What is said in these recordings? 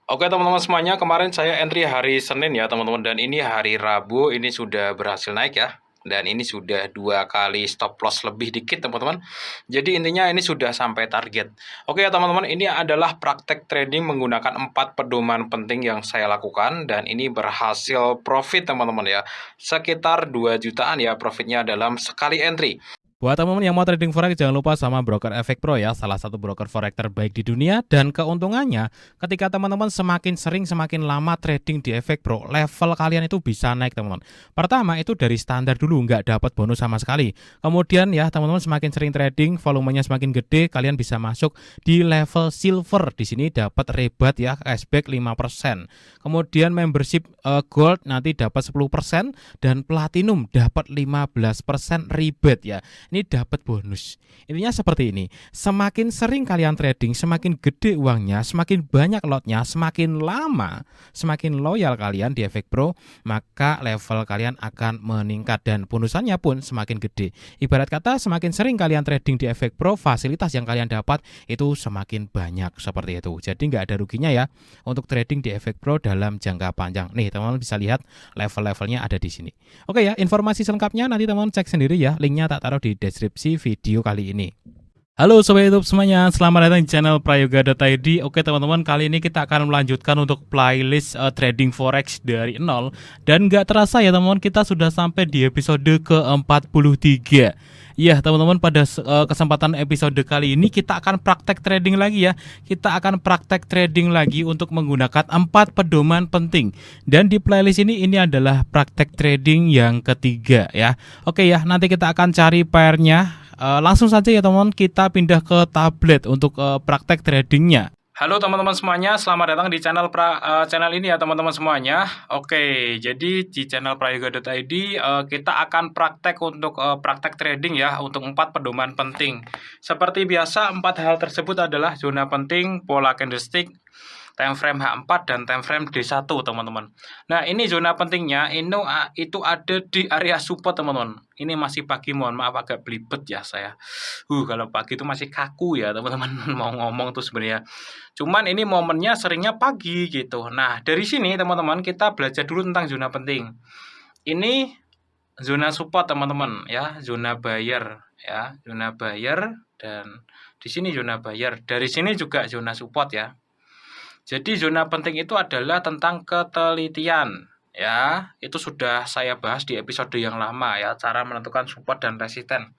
Oke teman-teman semuanya, kemarin saya entry hari Senin ya teman-teman, dan ini hari Rabu ini sudah berhasil naik ya. Dan ini sudah 2 kali stop loss lebih dikit teman-teman. Jadi intinya ini sudah sampai target. Oke ya teman-teman, ini adalah praktek trading menggunakan 4 pedoman penting yang saya lakukan. Dan ini berhasil profit teman-teman ya. Sekitar 2 jutaan ya profitnya dalam sekali entry. Buat teman-teman yang mau trading forex, jangan lupa sama broker Efek Pro ya, salah satu broker forex terbaik di dunia. Dan keuntungannya, ketika teman-teman semakin sering, semakin lama trading di Efek Pro, level kalian itu bisa naik teman-teman. Pertama itu dari standar dulu, nggak dapat bonus sama sekali. Kemudian ya teman-teman semakin sering trading, volumenya semakin gede, kalian bisa masuk di level silver. Di sini dapat rebate ya, cashback 5%. Kemudian membership gold nanti dapat 10% dan platinum dapat 15% rebate ya. Ini dapat bonus. Intinya seperti ini. Semakin sering kalian trading, semakin gede uangnya, semakin banyak lotnya, semakin lama, semakin loyal kalian di Efek Pro, maka level kalian akan meningkat dan bonusannya pun semakin gede. Ibarat kata semakin sering kalian trading di Efek Pro, fasilitas yang kalian dapat itu semakin banyak seperti itu. Jadi nggak ada ruginya ya untuk trading di Efek Pro dalam jangka panjang. Nih teman-teman bisa lihat level-levelnya ada di sini. Oke ya, informasi selengkapnya nanti teman-teman cek sendiri ya. Linknya tak taruh di deskripsi video kali ini. Halo Sobat YouTube semuanya, selamat datang di channel prayoga.id. Oke teman-teman, kali ini kita akan melanjutkan untuk playlist trading forex dari nol. Dan gak terasa ya teman-teman, kita sudah sampai di episode ke-43. Ya teman-teman, pada kesempatan episode kali ini kita akan praktek trading lagi ya. Kita akan praktek trading lagi untuk menggunakan 4 pedoman penting. Dan di playlist ini adalah praktek trading yang ketiga ya. Oke ya, nanti kita akan cari pairnya. Langsung saja ya teman-teman, kita pindah ke tablet untuk praktek tradingnya. Halo teman-teman semuanya, selamat datang di channel ini ya teman-teman semuanya. Oke, jadi di channel prayoga.id kita akan praktek untuk praktek trading ya, untuk 4 pedoman penting. Seperti biasa, 4 hal tersebut adalah zona penting, pola candlestick, time frame H4 dan time frame D1 teman-teman. Nah, ini zona pentingnya itu ada di area support teman-teman. Ini masih pagi, mohon maaf agak belibet ya saya. Kalau pagi itu masih kaku ya teman-teman mau ngomong tuh sebenarnya. Cuman ini momennya seringnya pagi gitu. Nah, dari sini teman-teman kita belajar dulu tentang zona penting. Ini zona support teman-teman ya, zona buyer ya, zona buyer, dan di sini zona buyer. Dari sini juga zona support ya. Jadi zona penting itu adalah tentang ketelitian ya. Itu sudah saya bahas di episode yang lama ya, cara menentukan support dan resisten.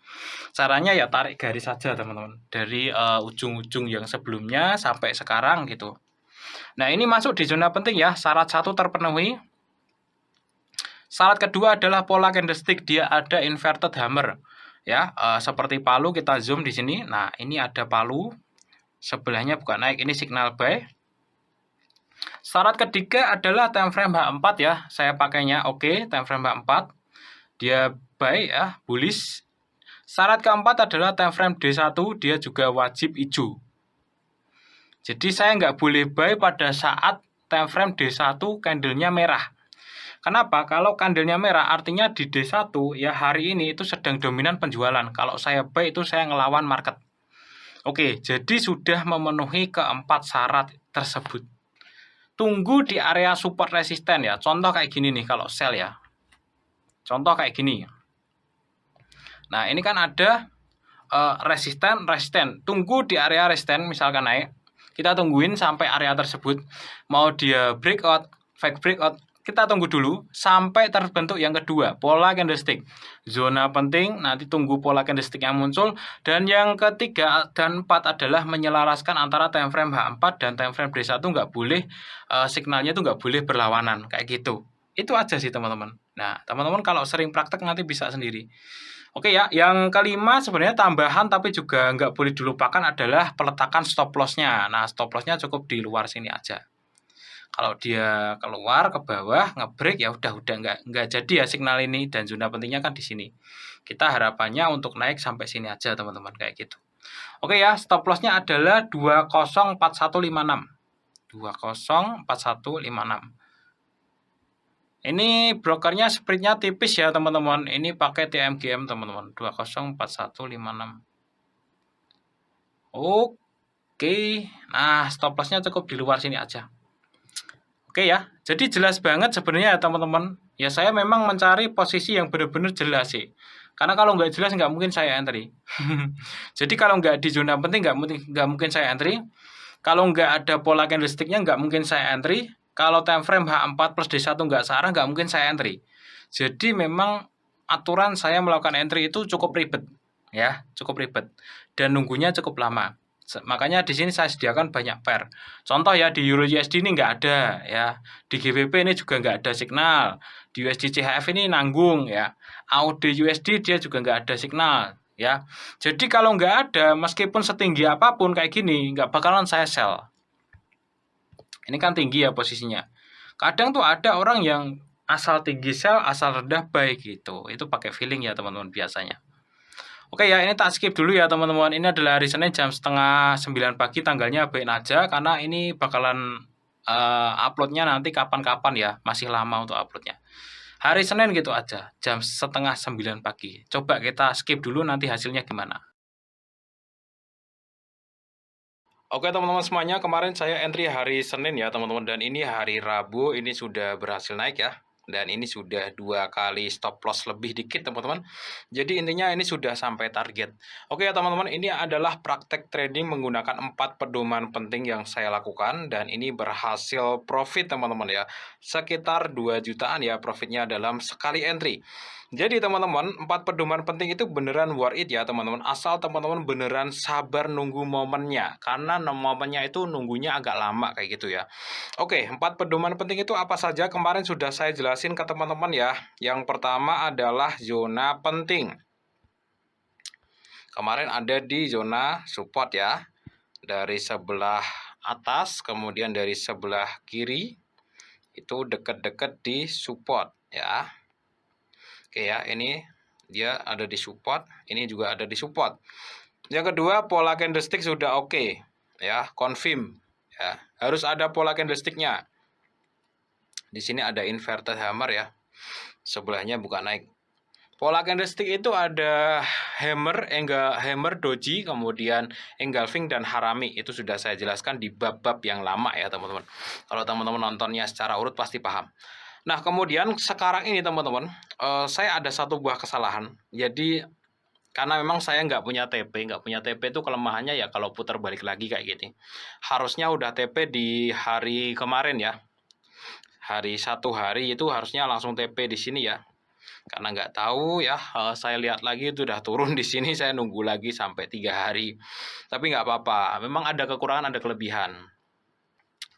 Caranya ya tarik garis saja teman-teman, dari ujung-ujung yang sebelumnya sampai sekarang gitu. Nah, ini masuk di zona penting ya, syarat 1 terpenuhi. Syarat kedua adalah pola candlestick, dia ada inverted hammer ya, seperti palu. Kita zoom di sini. Nah, ini ada palu, sebelahnya bukan naik, ini signal buy. Syarat ketiga adalah time frame H4 ya, saya pakainya oke, time frame H4 dia buy ya, bullish. Syarat keempat adalah time frame D1, dia juga wajib hijau. Jadi saya nggak boleh buy pada saat time frame D1 candlenya merah. Kenapa? Kalau candlenya merah artinya di D1 ya hari ini itu sedang dominan penjualan. Kalau saya buy itu saya ngelawan market. Oke, jadi sudah memenuhi keempat syarat tersebut. Tunggu di area support resisten ya. Contoh kayak gini nih kalau sell ya. Contoh kayak gini. Nah, ini kan ada resisten. Tunggu di area resisten, misalkan naik. Kita tungguin sampai area tersebut. Mau dia breakout, fake breakout, kita tunggu dulu sampai terbentuk yang kedua, pola candlestick. Zona penting, nanti tunggu pola candlestick yang muncul. Dan yang ketiga dan 4 adalah menyelaraskan antara time frame H4 dan time frame D1. Nggak boleh, signalnya itu nggak boleh berlawanan, kayak gitu. Itu aja sih teman-teman. Nah, teman-teman kalau sering praktek nanti bisa sendiri. Oke ya, yang kelima sebenarnya tambahan tapi juga nggak boleh dilupakan adalah peletakan stop loss-nya. Nah, stop loss-nya cukup di luar sini aja. Kalau dia keluar ke bawah ngebreak ya udah nggak jadi ya signal ini, dan zona pentingnya kan di sini. Kita harapannya untuk naik sampai sini aja teman-teman, kayak gitu. Oke ya, stop loss-nya adalah 204156. 204156. Ini brokernya spreadnya tipis ya teman-teman. Ini pakai TMGM teman-teman. 204156. Oke. Nah, stop lossnya cukup di luar sini aja. Oke ya, jadi jelas banget sebenarnya ya teman-teman. Ya saya memang mencari posisi yang benar-benar jelas sih. Karena kalau nggak jelas nggak mungkin saya entry. Jadi kalau nggak di zona penting nggak mungkin saya entry. Kalau nggak ada pola candlesticknya nggak mungkin saya entry. Kalau time frame H4 plus D1 nggak searah nggak mungkin saya entry. Jadi memang aturan saya melakukan entry itu cukup ribet ya, cukup ribet dan nunggunya cukup lama. Makanya di sini saya sediakan banyak pair. Contoh ya di Euro USD ini nggak ada ya, di GBP ini juga nggak ada signal, di USD CHF ini nanggung ya, AUD USD dia juga nggak ada signal ya. Jadi kalau nggak ada, meskipun setinggi apapun kayak gini, nggak bakalan saya sell. Ini kan tinggi ya posisinya. Kadang tuh ada orang yang asal tinggi sell, asal rendah buy gitu. Itu pakai feeling ya teman-teman biasanya. Oke ya, ini tak skip dulu ya teman-teman. Ini adalah hari Senin jam setengah 9 pagi, tanggalnya abain aja karena ini bakalan uploadnya nanti kapan-kapan ya, masih lama untuk uploadnya. Hari Senin gitu aja, jam setengah 9 pagi. Coba kita skip dulu nanti hasilnya gimana. Oke teman-teman semuanya, kemarin saya entry hari Senin ya teman-teman, dan ini hari Rabu, ini sudah berhasil naik ya. Dan ini sudah 2 kali stop loss lebih dikit teman-teman. Jadi intinya ini sudah sampai target. Oke ya teman-teman, ini adalah praktek trading menggunakan 4 pedoman penting yang saya lakukan. Dan ini berhasil profit teman-teman ya. Sekitar 2 jutaan ya profitnya dalam sekali entry. Jadi teman-teman, 4 pedoman penting itu beneran worth it ya teman-teman. Asal teman-teman beneran sabar nunggu momennya. Karena momennya itu nunggunya agak lama kayak gitu ya. Oke, 4 pedoman penting itu apa saja? Kemarin sudah saya jelasin ke teman-teman ya. Yang pertama adalah zona penting. Kemarin ada di zona support ya. Dari sebelah atas, kemudian dari sebelah kiri. Itu dekat-dekat di support ya. Oke ya, ini dia ada di support, ini juga ada di support. Yang kedua, pola candlestick sudah oke ya, confirm ya. Harus ada pola candlesticknya. Di sini ada inverted hammer ya. Sebelahnya buka naik. Pola candlestick itu ada hammer, doji, kemudian engulfing dan harami. Itu sudah saya jelaskan di bab-bab yang lama ya teman-teman. Kalau teman-teman nontonnya secara urut pasti paham. Nah kemudian sekarang ini teman-teman, saya ada satu buah kesalahan. Jadi karena memang saya nggak punya TP itu kelemahannya ya kalau putar balik lagi kayak gitu. Harusnya udah TP di hari kemarin ya. Hari 1 hari itu harusnya langsung TP di sini ya. Karena nggak tahu ya, saya lihat lagi itu udah turun di sini, saya nunggu lagi sampai 3 hari. Tapi nggak apa-apa, memang ada kekurangan, ada kelebihan.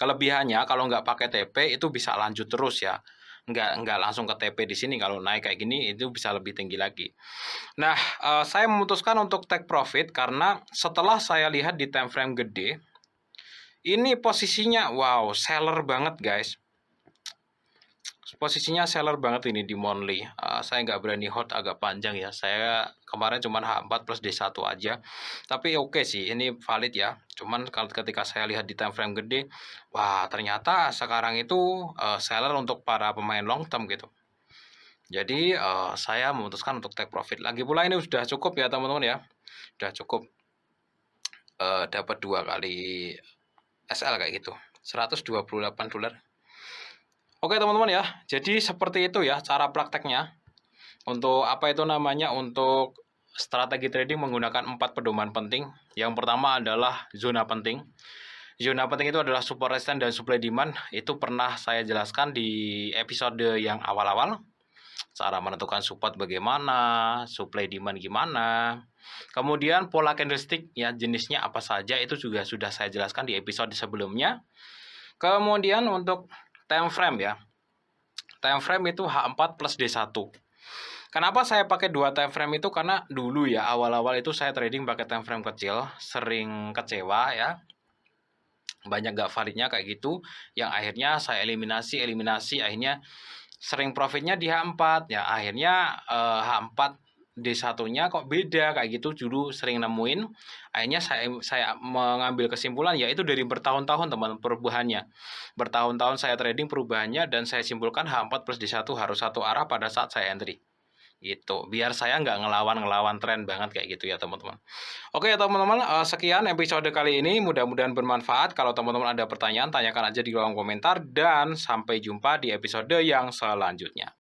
Kelebihannya kalau nggak pakai TP itu bisa lanjut terus ya. Nggak langsung ke TP di sini, kalau naik kayak gini itu bisa lebih tinggi lagi. Nah, saya memutuskan untuk take profit karena setelah saya lihat di time frame gede, ini posisinya wow, seller banget guys. Posisinya seller banget ini di monthly. Saya nggak berani hold agak panjang ya. Saya kemarin cuma H4 plus D1 aja. Tapi oke sih, ini valid ya. Cuman kalau ketika saya lihat di time frame gede, wah ternyata sekarang itu seller untuk para pemain long term gitu. Jadi saya memutuskan untuk take profit. Lagi pula ini sudah cukup ya teman-teman ya. Sudah cukup dapat 2 kali SL kayak gitu. $128. Oke teman-teman ya, jadi seperti itu ya cara prakteknya. Untuk apa itu namanya, untuk strategi trading menggunakan 4 pedoman penting. Yang pertama adalah zona penting. Zona penting itu adalah support resistance dan supply demand. Itu pernah saya jelaskan di episode yang awal-awal. Cara menentukan support bagaimana, supply demand gimana. Kemudian pola candlestick ya, jenisnya apa saja itu juga sudah saya jelaskan di episode sebelumnya. Kemudian untuk time frame ya. Time frame itu H4 plus D1. Kenapa saya pakai 2 time frame itu? Karena dulu ya awal-awal itu saya trading pakai time frame kecil, sering kecewa ya. Banyak gak validnya kayak gitu, yang akhirnya saya eliminasi, akhirnya sering profitnya di H4 ya. Akhirnya H4 D1-nya kok beda kayak gitu, dulu sering nemuin. Akhirnya saya mengambil kesimpulan yaitu dari bertahun-tahun teman perubahannya. Bertahun-tahun saya trading perubahannya dan saya simpulkan H4 plus D1 harus satu arah pada saat saya entry. gitu. Biar saya nggak ngelawan tren banget kayak gitu ya teman-teman. Oke ya teman-teman, sekian episode kali ini, mudah-mudahan bermanfaat. Kalau teman-teman ada pertanyaan, tanyakan aja di kolom komentar dan sampai jumpa di episode yang selanjutnya.